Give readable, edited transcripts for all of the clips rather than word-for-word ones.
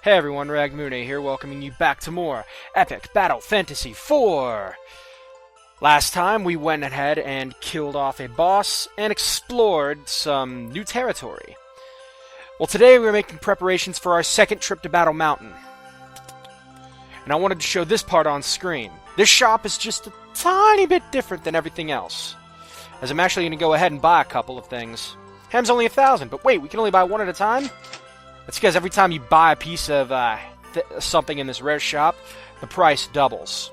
Hey everyone, Ragmune here, welcoming you back to more Epic Battle Fantasy 4! Last time, we went ahead and killed off a boss and explored some new territory. Well, today we're making preparations for our second trip to Battle Mountain. And I wanted to show this part on screen. This shop is just a tiny bit different than everything else, as I'm actually going to go ahead and buy a couple of things. Ham's only 1,000, but wait, we can only buy one at a time? That's because every time you buy a piece of something in this rare shop, the price doubles.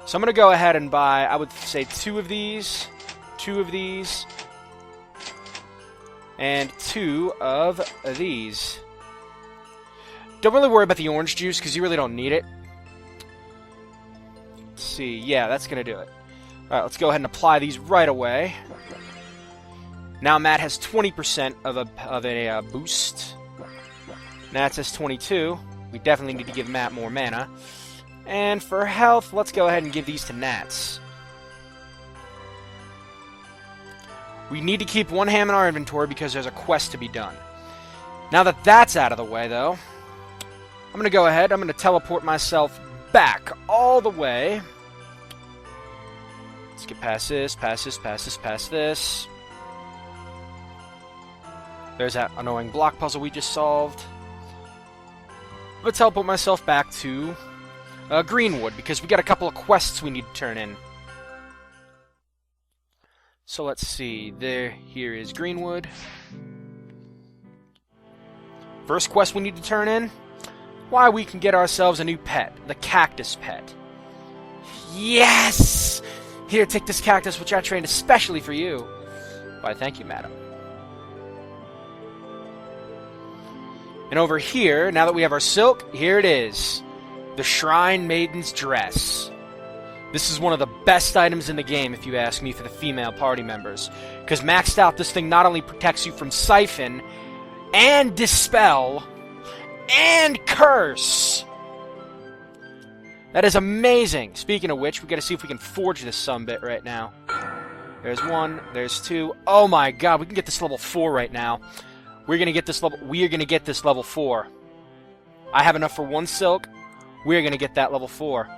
So I'm going to go ahead and buy, I would say, two of these, and two of these. Don't really worry about the orange juice, because you really don't need it. Let's see, yeah, that's going to do it. Alright, let's go ahead and apply these right away. Now Matt has 20% of a boost. Nat says 22. We definitely need to give Matt more mana. And for health, let's go ahead and give these to Nats. We need to keep one ham in our inventory because there's a quest to be done. Now that that's out of the way, though, I'm going to go ahead, I'm going to teleport myself back all the way. Let's get past this, past this. There's that annoying block puzzle we just solved. I'm going to teleport myself back to Greenwood, because we got a couple of quests we need to turn in. So let's see. Here is Greenwood. First quest we need to turn in. Why, we can get ourselves a new pet. The cactus pet. Yes! Here, take this cactus, which I trained especially for you. Why, thank you, madam. And over here, now that we have our silk, here it is. The Shrine Maiden's Dress. This is one of the best items in the game, if you ask me, for the female party members. Because maxed out, this thing not only protects you from Siphon, and Dispel, and Curse. That is amazing. Speaking of which, we gotta see if we can forge this sumbit right now. There's one, there's two. Oh my god, we can get this level 4 right now. We're gonna get this level 4. I have enough for one silk. We're gonna get that level 4.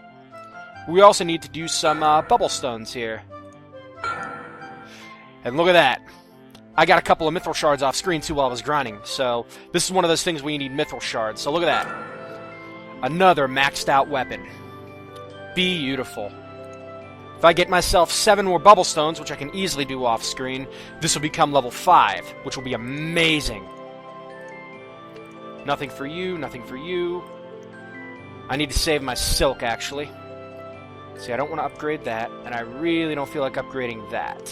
We also need to do some bubble stones here. And look at that. I got a couple of mithril shards off screen too while I was grinding. So this is one of those things where you need mithril shards. So look at that. Another maxed out weapon. Beautiful. If I get myself 7 more bubble stones, which I can easily do off screen, this will become level 5, which will be amazing. Nothing for you, nothing for you. I need to save my silk, actually. See, I don't want to upgrade that, and I really don't feel like upgrading that.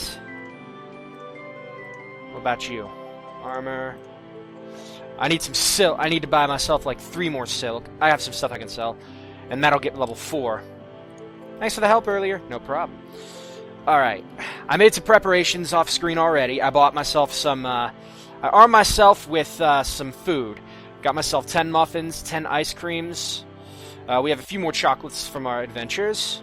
What about you? Armor. I need some silk. I need to buy myself like 3 more silk. I have some stuff I can sell, and that'll get level 4. Thanks for the help earlier. No problem. Alright. I made some preparations off screen already. I bought myself some, I armed myself with some food. Got myself 10 muffins, 10 ice creams. We have a few more chocolates from our adventures.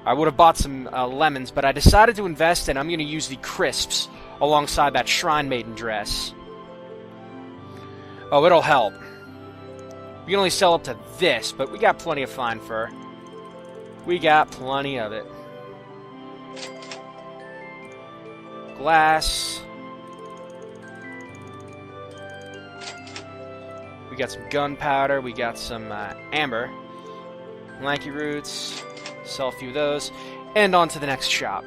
I would have bought some lemons, but I decided to invest, and I'm going to use the crisps alongside that Shrine Maiden dress. Oh, it'll help. We can only sell up to this, but we got plenty of fine fur. We got plenty of it. Glass. We got some gunpowder. We got some amber. Lanky roots. Sell a few of those. And on to the next shop.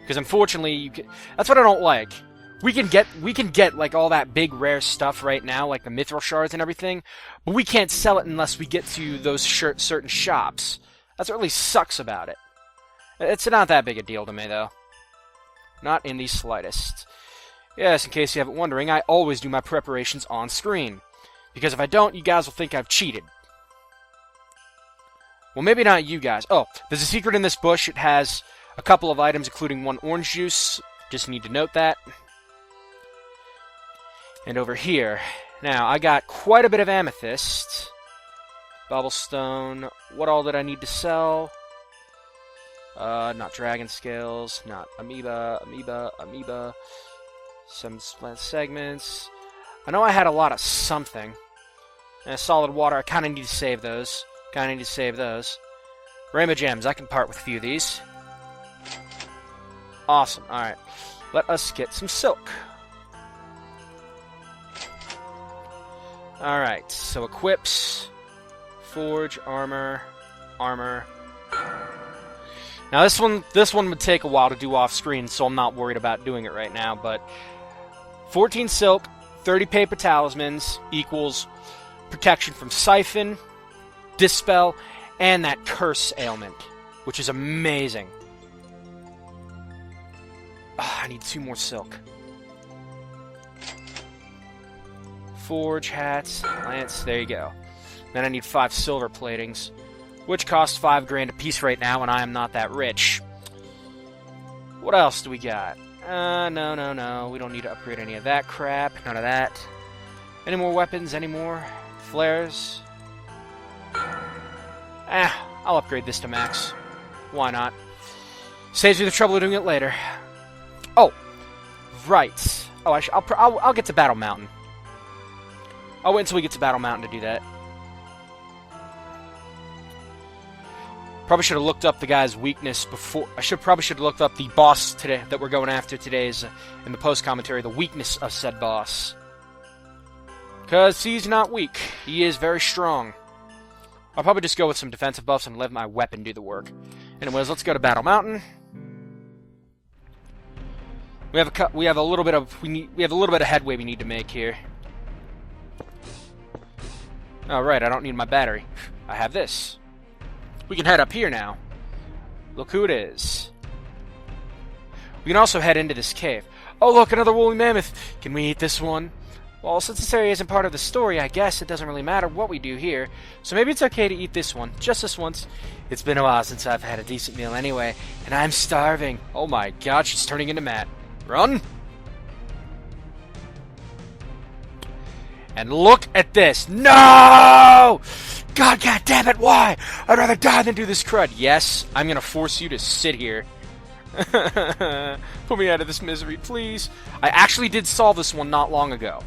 Because unfortunately, that's what I don't like. We can get like all that big rare stuff right now, like the mithril shards and everything, but we can't sell it unless we get to those certain shops. That's what really sucks about it. It's not that big a deal to me, though. Not in the slightest. Yes, in case you haven't wondering, I always do my preparations on screen. Because if I don't, you guys will think I've cheated. Well, maybe not you guys. Oh, there's a secret in this bush. It has a couple of items, including 1 orange juice. Just need to note that. And over here. Now, I got quite a bit of amethyst. Bubblestone. What all did I need to sell? Not dragon scales. Not amoeba. Some split segments. I know I had a lot of something. And solid water, I kind of need to save those. Rainbow gems, I can part with a few of these. Awesome, alright. Let us get some silk. Alright, so equips, forge, armor. Now this one would take a while to do off screen, so I'm not worried about doing it right now, but 14 silk, 30 paper talismans equals protection from siphon, dispel, and that curse ailment, which is amazing. Oh, I need 2 more silk. Forge hats, lance, there you go. Then I need 5 silver platings, which cost 5 grand a piece right now, and I am not that rich. What else do we got? No. We don't need to upgrade any of that crap. None of that. Any more weapons? Any more flares? I'll upgrade this to max. Why not? Saves me the trouble of doing it later. Oh, right. Oh, I'll get to Battle Mountain. I'll wait until we get to Battle Mountain to do that. Probably should have looked up the guy's weakness before. Probably should have looked up the boss today that we're going after today's in the post commentary. The weakness of said boss, because he's not weak. He is very strong. I'll probably just go with some defensive buffs and let my weapon do the work. Anyways, let's go to Battle Mountain. We have a little bit of headway we need to make here. Oh, right, I don't need my battery. I have this. We can head up here now. Look who it is. We can also head into this cave. Oh, look, another woolly mammoth. Can we eat this one? Well, since this area isn't part of the story, I guess it doesn't really matter what we do here. So maybe it's okay to eat this one. Just this once. It's been a while since I've had a decent meal anyway, and I'm starving. Oh my god, she's turning into Matt. Run! And look at this. No! God damn it, why? I'd rather die than do this crud. Yes, I'm gonna force you to sit here. Put me out of this misery, please. I actually did solve this one not long ago.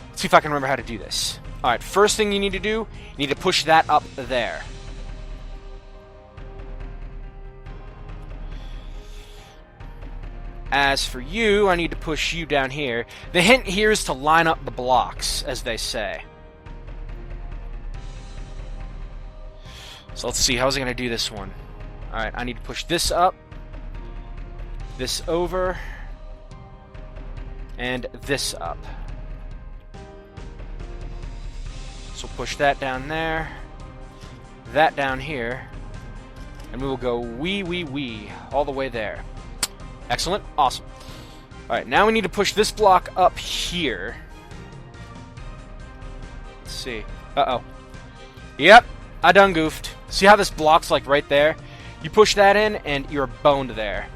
Let's see if I can remember how to do this. Alright, first thing you need to do, you need to push that up there. As for you, I need to push you down here. The hint here is to line up the blocks, as they say. So let's see, how's I going to do this one? Alright, I need to push this up, this over, and this up. So push that down there, that down here, and we will go wee, all the way there. Excellent. Awesome. Alright, now we need to push this block up here. Let's see. Uh-oh. Yep, I done goofed. See how this block's like right there? You push that in, and you're boned there.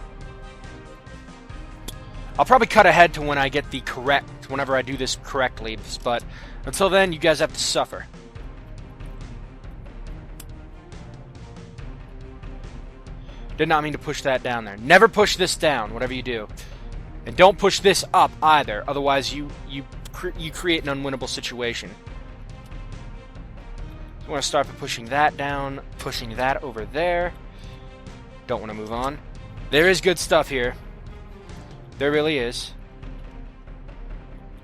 I'll probably cut ahead to when I get the correct, whenever I do this correctly, but until then, you guys have to suffer. Did not mean to push that down there. Never push this down, whatever you do. And don't push this up either, otherwise you create an unwinnable situation. So I want to start by pushing that down, pushing that over there. Don't want to move on. There is good stuff here. There really is.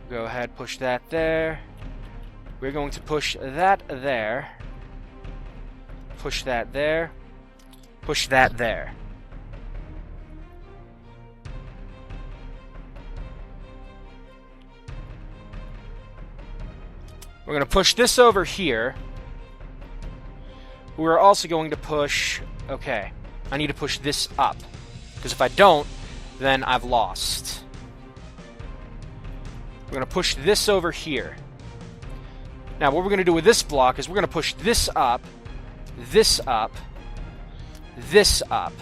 Go ahead, push that there. We're going to push that there. Push that there. Push that there. We're going to push this over here. We're also going to push... Okay, I need to push this up. Because if I don't, then I've lost. We're going to push this over here. Now, what we're going to do with this block is we're going to push this up, this up, this up.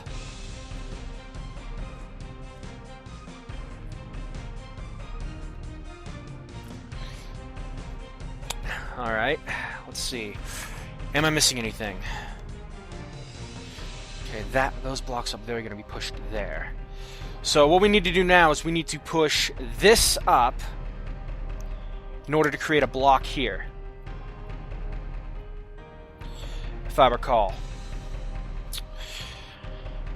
Alright, let's see. Am I missing anything? Okay, those blocks up there are going to be pushed there. So what we need to do now is we need to push this up in order to create a block here. if I recall.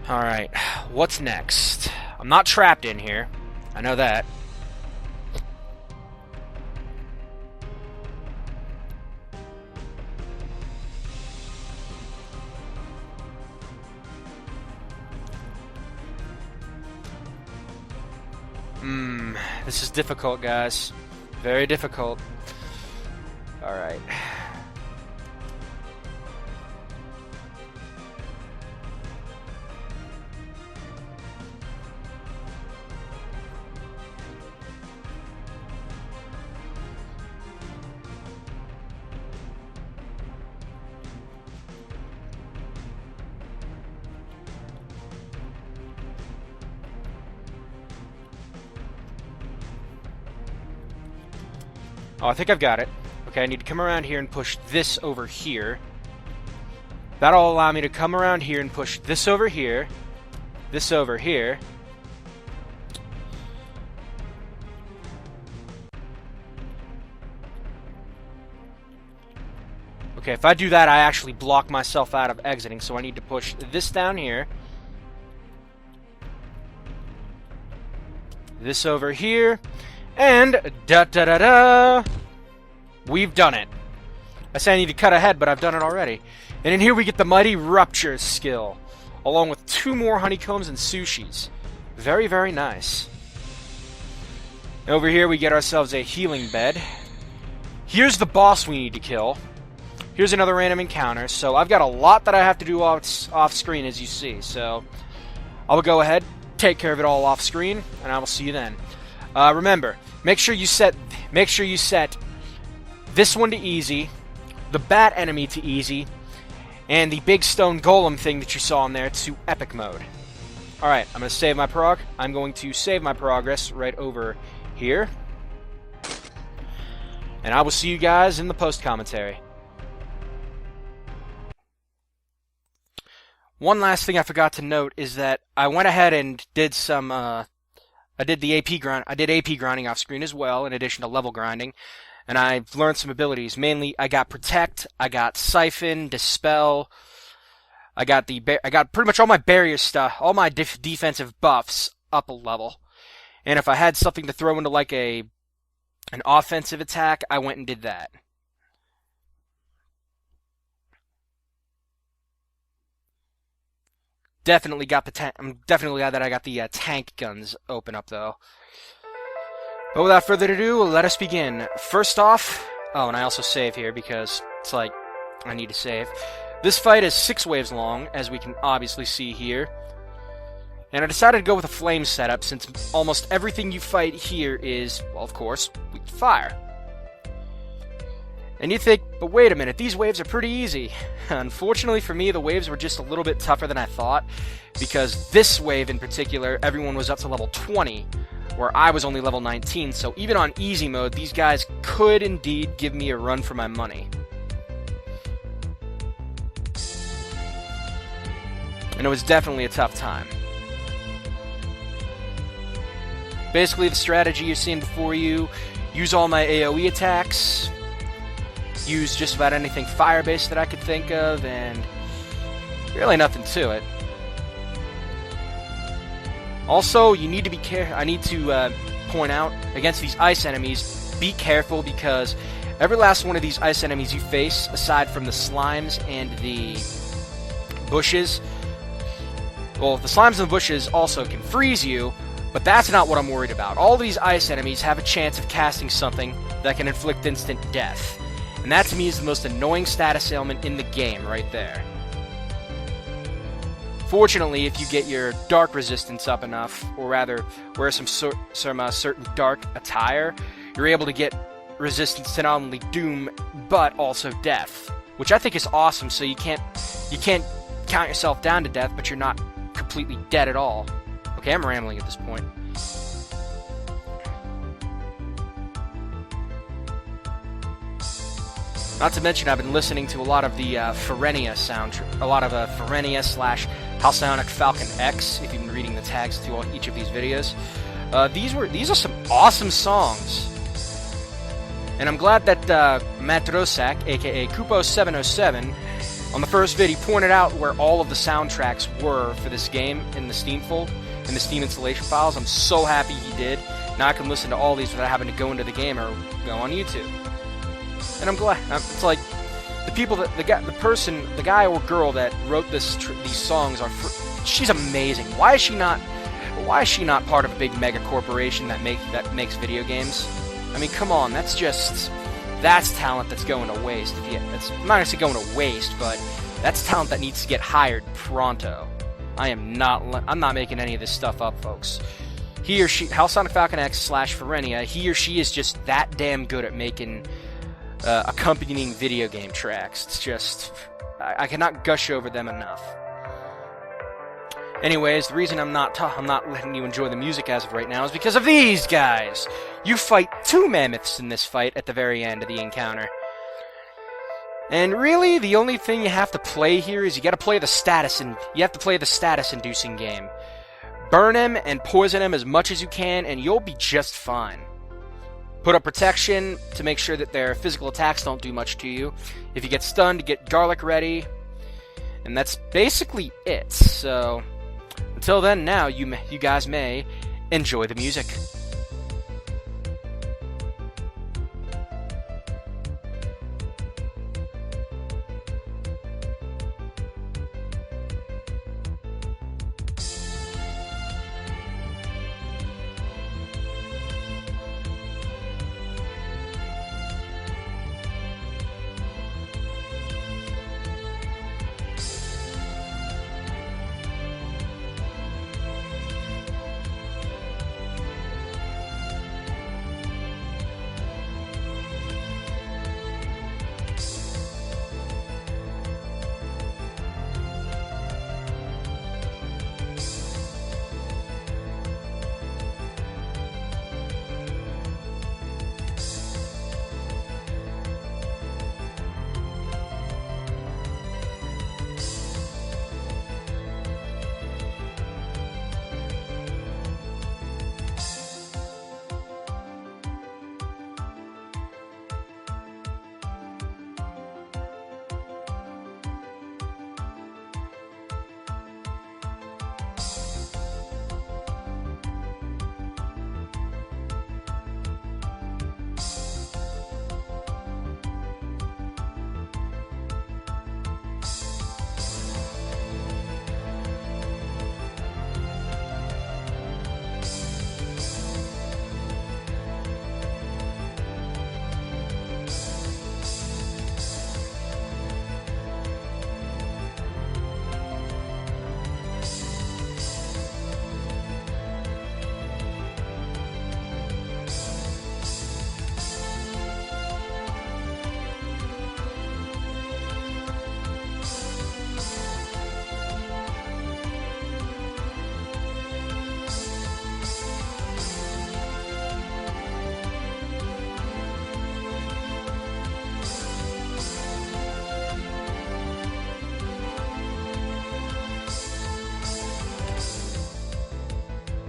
Alright, what's next? I'm not trapped in here. I know that. This is difficult, guys. Very difficult. Alright. Oh, I think I've got it. Okay, I need to come around here and push this over here. That'll allow me to come around here and push this over here. This over here. Okay, if I do that, I actually block myself out of exiting, so I need to push this down here. This over here. And da-da-da-da! We've done it. I say I need to cut ahead, but I've done it already. And in here we get the Mighty Rupture skill, along with 2 more honeycombs and sushis. Very, very nice. Over here we get ourselves a healing bed. Here's the boss we need to kill. Here's another random encounter. So I've got a lot that I have to do off screen, as you see. So I will go ahead, take care of it all off screen, and I will see you then. Remember, make sure you set this one to easy, the bat enemy to easy, and the big stone golem thing that you saw in there to epic mode. Alright, I'm going to save my I'm going to save my progress right over here. And I will see you guys in the post-commentary. One last thing I forgot to note is that I went ahead and did some, I did AP grinding off screen as well, in addition to level grinding, and I've learned some abilities. Mainly, I got Protect, I got Siphon, Dispel, I got pretty much all my barrier stuff, all my defensive buffs up a level. And if I had something to throw into like an offensive attack, I went and did that. Definitely got the I'm definitely glad that I got the tank guns open up though. But without further ado, let us begin. First off, oh, and I also save here because it's like I need to save. This fight is 6 waves long, as we can obviously see here. And I decided to go with a flame setup since almost everything you fight here is, well, of course, weak to fire. And you think, but wait a minute, these waves are pretty easy. Unfortunately for me, the waves were just a little bit tougher than I thought, because this wave in particular, everyone was up to level 20, where I was only level 19, so even on easy mode, these guys could indeed give me a run for my money. And it was definitely a tough time. Basically, the strategy you're seeing before you, use all my AoE attacks, use just about anything fire-based that I could think of, and really nothing to it. Also, you need to be careful. I need to point out, against these ice enemies, be careful, because every last one of these ice enemies you face, aside from the slimes and the bushes, well, the slimes and the bushes also can freeze you, but that's not what I'm worried about. All these ice enemies have a chance of casting something that can inflict instant death. And that to me is the most annoying status ailment in the game right there. Fortunately, if you get your dark resistance up enough, or rather wear some certain dark attire, you're able to get resistance to not only doom but also death, which I think is awesome. So you can't count yourself down to death, but you're not completely dead at all. Okay, I'm rambling at this point. Not to mention, I've been listening to a lot of the Ferenia soundtrack, a lot of Ferenia / HalcyonicFalconX, if you've been reading the tags to each of these videos. These are some awesome songs. And I'm glad that Matt Rosak, aka Kupo707, On the first vid, he pointed out where all of the soundtracks were for this game in the Steam installation files. I'm so happy he did. Now I can listen to all these without having to go into the game or go on YouTube. And I'm glad. It's like the people that the guy or girl that wrote these songs she's amazing. Why is she not part of a big mega corporation that makes video games? I mean, come on, that's talent that's going to waste. I'm not going to say going to waste, but that's talent that needs to get hired pronto. I'm not making any of this stuff up, folks. He or she, HalcyonicFalconX / Ferenia, he or she is just that damn good at making accompanying video game tracks. It's just, I cannot gush over them enough. Anyways, the reason I'm not letting you enjoy the music as of right now is because of these guys. You fight 2 mammoths in this fight at the very end of the encounter. And really, the only thing you have to play here is you have to play the status-inducing game. Burn him and poison him as much as you can, and you'll be just fine. Put up protection to make sure that their physical attacks don't do much to you. If you get stunned, get garlic ready. And that's basically it. So, until then, now you guys may enjoy the music.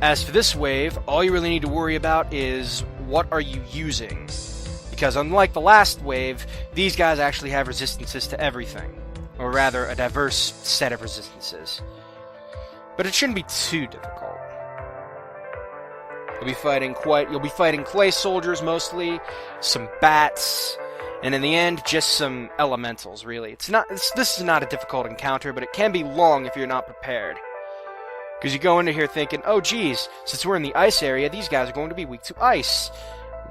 As for this wave, all you really need to worry about is what are you using. Because unlike the last wave, these guys actually have resistances to everything. Or rather, a diverse set of resistances. But it shouldn't be too difficult. You'll be fighting clay soldiers mostly, some bats, and in the end, just some elementals, really. This is not a difficult encounter, but it can be long if you're not prepared. Because you go into here thinking, oh geez, since we're in the ice area, these guys are going to be weak to ice.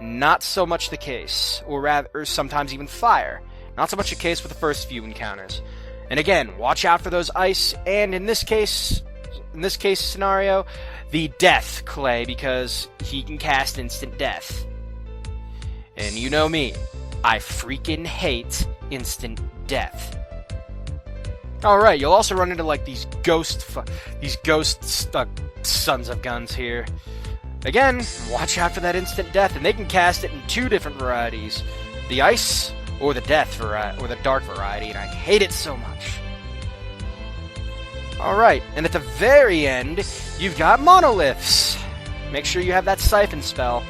Not so much the case. Or sometimes even fire. Not so much the case with the first few encounters. And again, watch out for those ice, and in this case scenario, the death clay, because he can cast instant death. And you know me, I freaking hate instant death. Alright, you'll also run into like these ghost sons of guns here. Again, watch out for that instant death, and they can cast it in 2 different varieties. The ice or the death variety, or the dark variety, and I hate it so much. Alright, and at the very end, you've got monoliths. Make sure you have that siphon spell.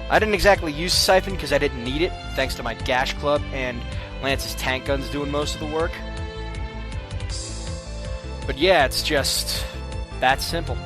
I didn't exactly use siphon because I didn't need it, thanks to my gash club and Lance's tank guns doing most of the work. But yeah, it's just that simple.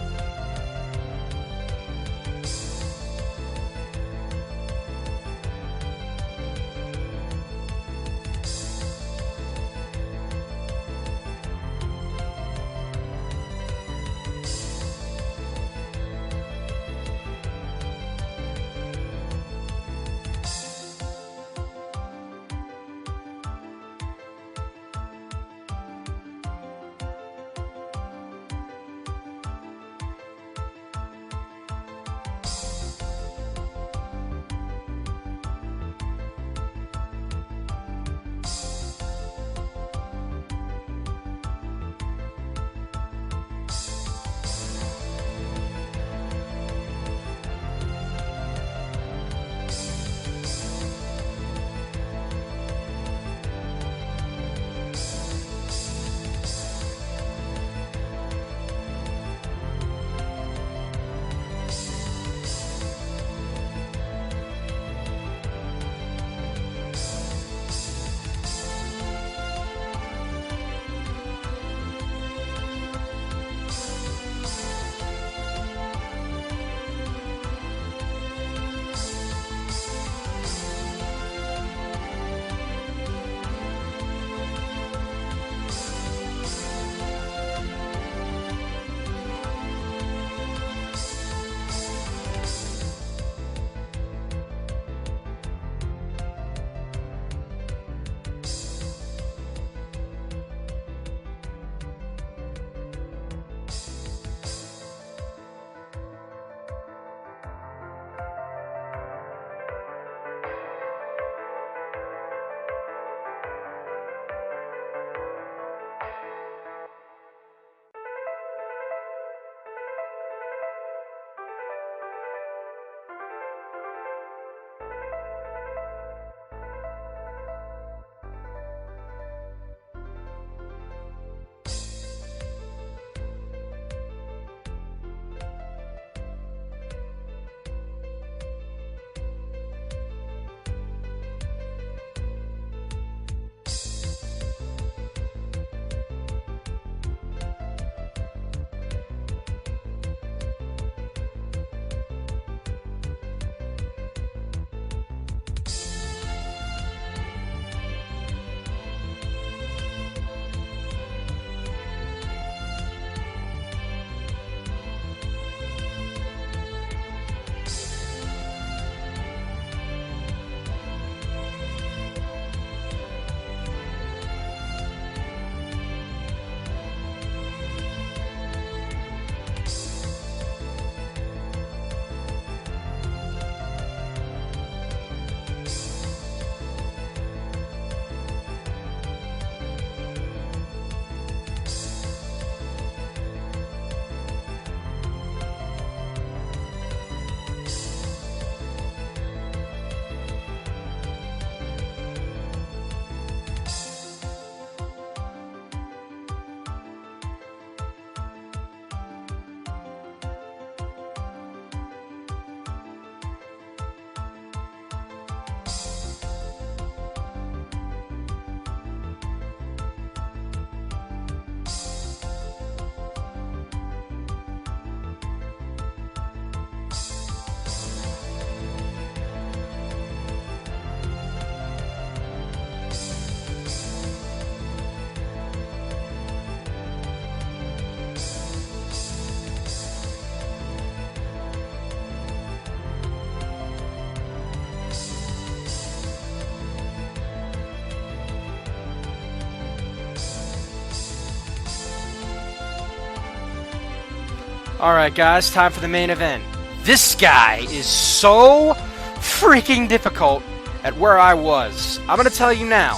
Alright guys, time for the main event. This guy is so freaking difficult at where I was. I'm gonna tell you now.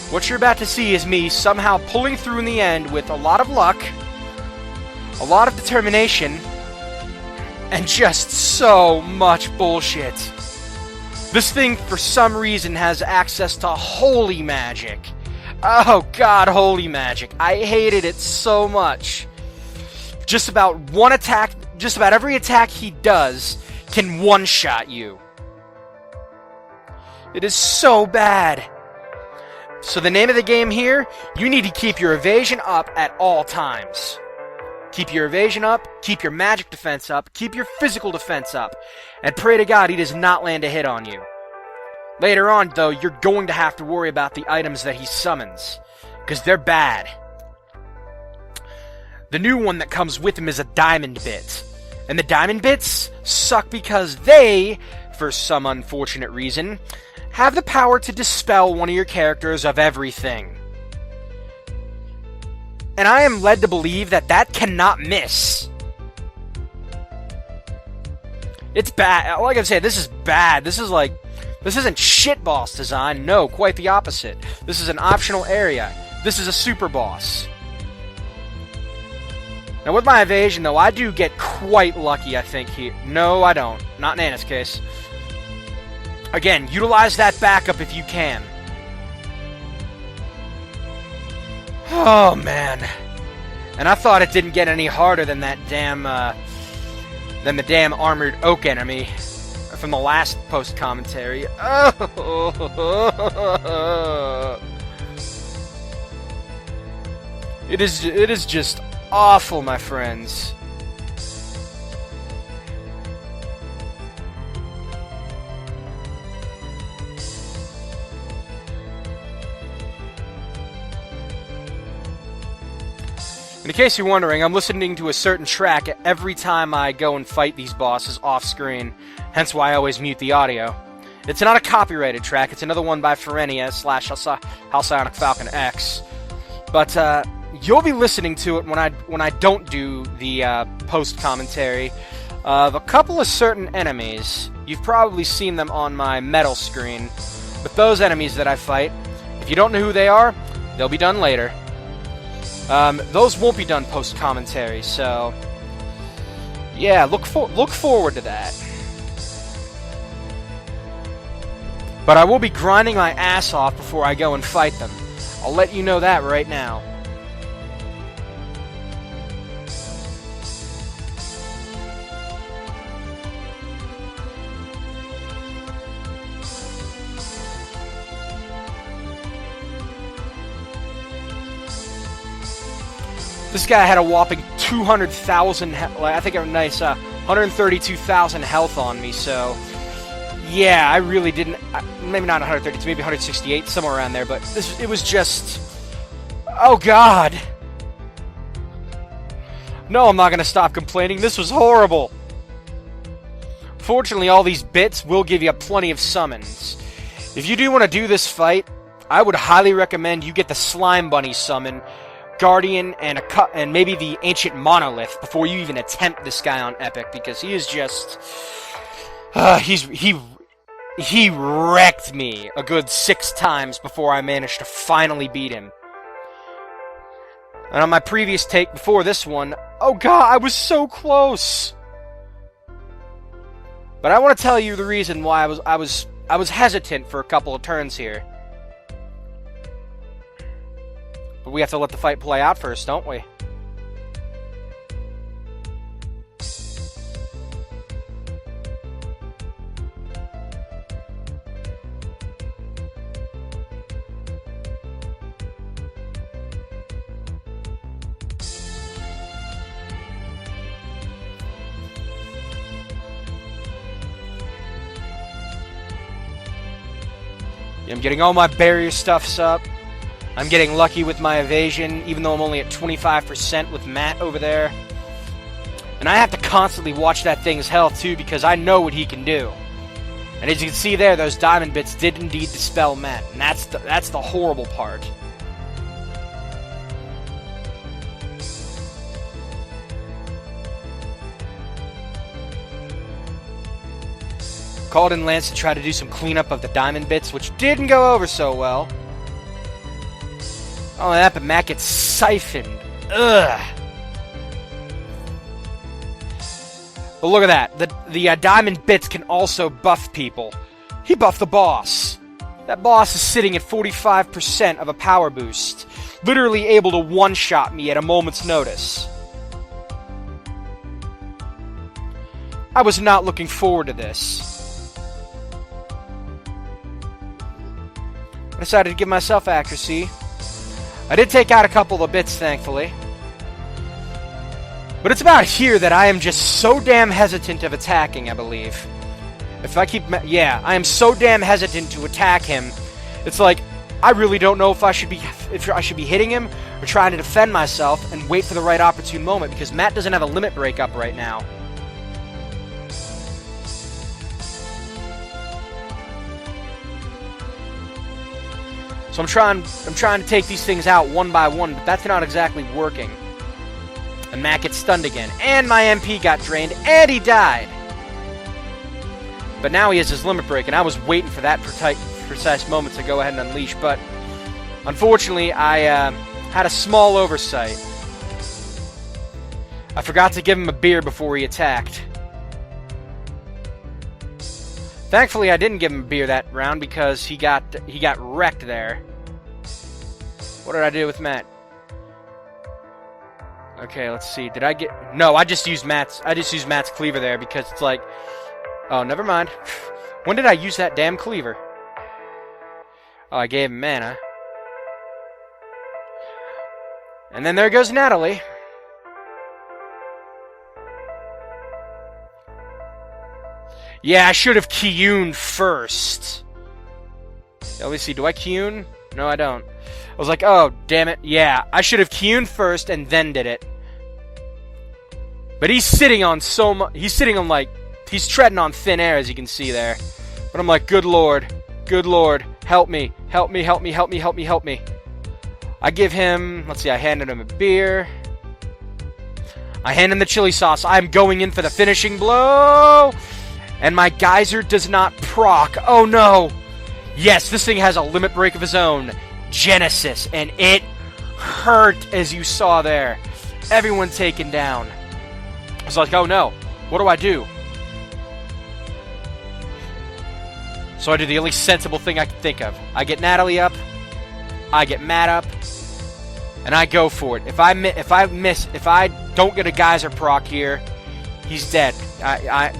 What you're about to see is me somehow pulling through in the end with a lot of luck, a lot of determination, and just so much bullshit. This thing, for some reason, has access to holy magic. Oh god, holy magic. I hated it so much. Just about every attack he does can one-shot you. It is so bad. So the name of the game here, you need to keep your evasion up at all times. Keep your evasion up, keep your magic defense up, keep your physical defense up, and pray to God he does not land a hit on you. Later on, though, you're going to have to worry about the items that he summons, because they're bad. The new one that comes with him is a diamond bit. And the diamond bits suck because they, for some unfortunate reason, have the power to dispel one of your characters of everything. And I am led to believe that that cannot miss. It's bad. Like I said, this is bad. This isn't shit boss design. No, quite the opposite. This is an optional area. This is a super boss. Now with my evasion, though, I do get quite lucky, I think, here. No, I don't. Not in Anna's case. Again, utilize that backup if you can. Oh, man. And I thought it didn't get any harder than that damn, than the damn armored oak enemy from the last post-commentary. Oh. It is just awful, my friends. In case you're wondering, I'm listening to a certain track every time I go and fight these bosses off-screen, hence why I always mute the audio. It's not a copyrighted track, it's another one by Ferenia / HalcyonicFalconX. But, you'll be listening to it when I don't do the post-commentary of a couple of certain enemies. You've probably seen them on my metal screen. But those enemies that I fight, if you don't know who they are, they'll be done later. Those won't be done post-commentary, so yeah, look forward to that. But I will be grinding my ass off before I go and fight them. I'll let you know that right now. This guy had a whopping 200,000, I think a nice 132,000 health on me, so yeah, I really didn't, maybe not 132, maybe 168, somewhere around there, but it was just, oh god. No, I'm not going to stop complaining, this was horrible. Fortunately, all these bits will give you plenty of summons. If you do want to do this fight, I would highly recommend you get the Slime Bunny summon, Guardian, and maybe the Ancient Monolith before you even attempt this guy on Epic, because he is just he wrecked me a good 6 times before I managed to finally beat him. And on my previous take before this one, oh god, I was so close. But I want to tell you the reason why I was hesitant for a couple of turns here. But we have to let the fight play out first, don't we? I'm getting all my barrier stuffs up. I'm getting lucky with my evasion, even though I'm only at 25% with Matt over there. And I have to constantly watch that thing's health, too, because I know what he can do. And as you can see there, those diamond bits did indeed dispel Matt. And that's the horrible part. Called in Lance to try to do some cleanup of the diamond bits, which didn't go over so well. Oh, that, but Matt gets siphoned. Ugh. But look at that. The diamond bits can also buff people. He buffed the boss. That boss is sitting at 45% of a power boost. Literally able to one-shot me at a moment's notice. I was not looking forward to this. I decided to give myself accuracy. I did take out a couple of bits, thankfully. But it's about here that I am just so damn hesitant of attacking, I believe. If I keep... Yeah, I am so damn hesitant to attack him. It's like, I really don't know if I should be hitting him or trying to defend myself and wait for the right opportune moment, because Matt doesn't have a limit break up right now. So I'm trying to take these things out one by one, but that's not exactly working. And Matt gets stunned again. And my MP got drained, and he died. But now he has his limit break, and I was waiting for that precise moment to go ahead and unleash. But unfortunately, I had a small oversight. I forgot to give him a beer before he attacked. Thankfully, I didn't give him a beer that round because he got wrecked there. What did I do with Matt? Okay, let's see. Did I get... No, I just used Matt's cleaver there because it's like... Oh, never mind. When did I use that damn cleaver? Oh, I gave him mana. And then there goes Natalie. Yeah, I should have Kiyun first. Let me see, do I Kiyun? No, I don't. I was like, oh, damn it. Yeah, I should have Kiyun first and then did it. But he's sitting on so much... He's sitting on, like... He's treading on thin air, as you can see there. But I'm like, good lord. Help me. Help me. I give him... Let's see, I handed him a beer. I hand him the chili sauce. I'm going in for the finishing blow. And my geyser does not proc. Oh, no. Yes, this thing has a limit break of his own. Genesis. And it hurt, as you saw there. Everyone taken down. I was like, oh, no. What do I do? So I do the only sensible thing I can think of. I get Natalie up. I get Matt up. And I go for it. If I don't get a geyser proc here, he's dead.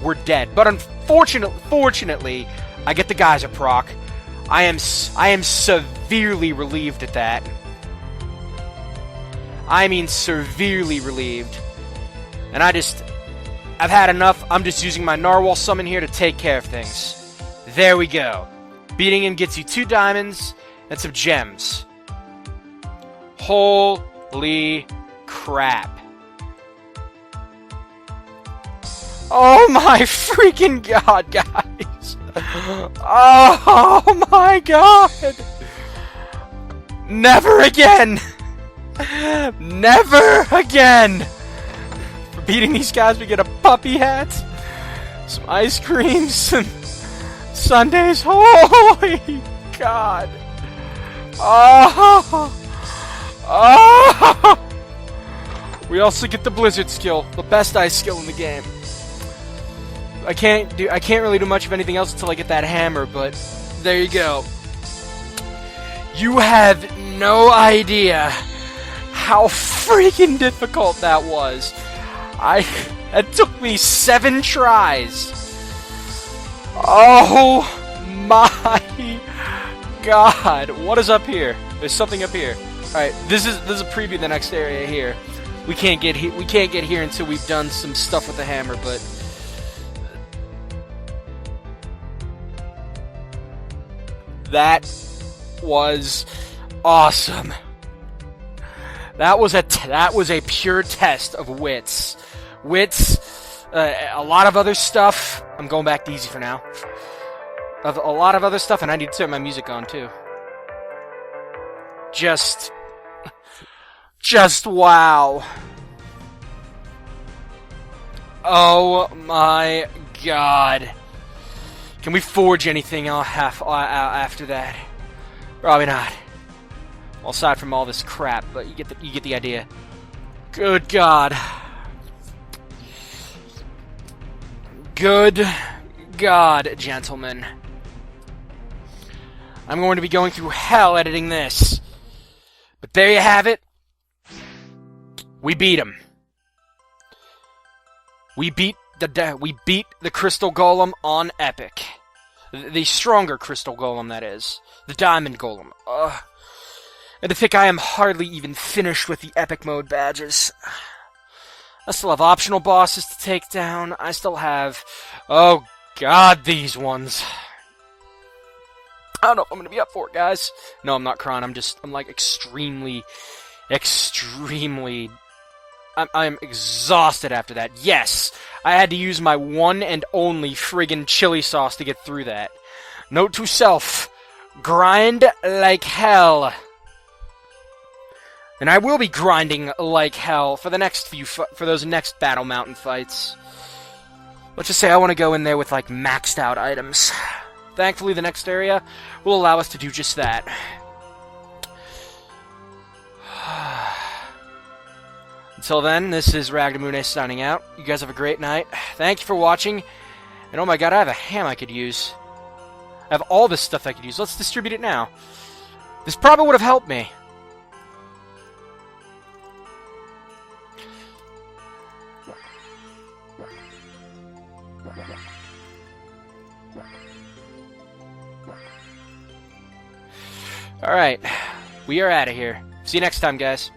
We're dead. But unfortunately, I get the geyser proc. I am severely relieved at that. I mean severely relieved. And I've had enough. I'm just using my Narwhal summon here to take care of things. There we go. Beating him gets you 2 diamonds and some gems. Holy crap. Oh my freaking god, guys. Oh my god. Never again. Never again. For beating these guys, we get a puppy hat, some ice cream, some sundaes. Holy god. Oh. Oh. We also get the blizzard skill, the best ice skill in the game. I can't really do much of anything else until I get that hammer, but there you go. You have no idea how freaking difficult that was. It took me 7 tries. Oh my god. What is up here? There's something up here. Alright, this is a preview of the next area here. We can't get here until we've done some stuff with the hammer, but that was awesome. That was a pure test of wits. A lot of other stuff. I'm going back to easy for now. Of a lot of other stuff, and I need to turn my music on too. Just wow. Oh my god. Can we forge anything after that? Probably not. Well, aside from all this crap, but you get the idea. Good god. Good god, gentlemen. I'm going to be going through hell editing this. But there you have it. We beat him. We beat the Crystal Golem on Epic. The stronger crystal golem, that is. The diamond golem. Ugh. And to think I am hardly even finished with the epic mode badges. I still have optional bosses to take down. I still have... Oh god, these ones. I don't know if I'm gonna be up for it, guys. No, I'm not crying. I'm like extremely... I'm exhausted after that. Yes! I had to use my one and only friggin' chili sauce to get through that. Note to self. Grind like hell. And I will be grinding like hell for the next for those next Battle Mountain fights. Let's just say I want to go in there with, like, maxed out items. Thankfully, the next area will allow us to do just that. Until then, this is Ragdamune signing out. You guys have a great night. Thank you for watching. And oh my god, I have a ham I could use. I have all this stuff I could use. Let's distribute it now. This probably would have helped me. Alright, we are out of here. See you next time, guys.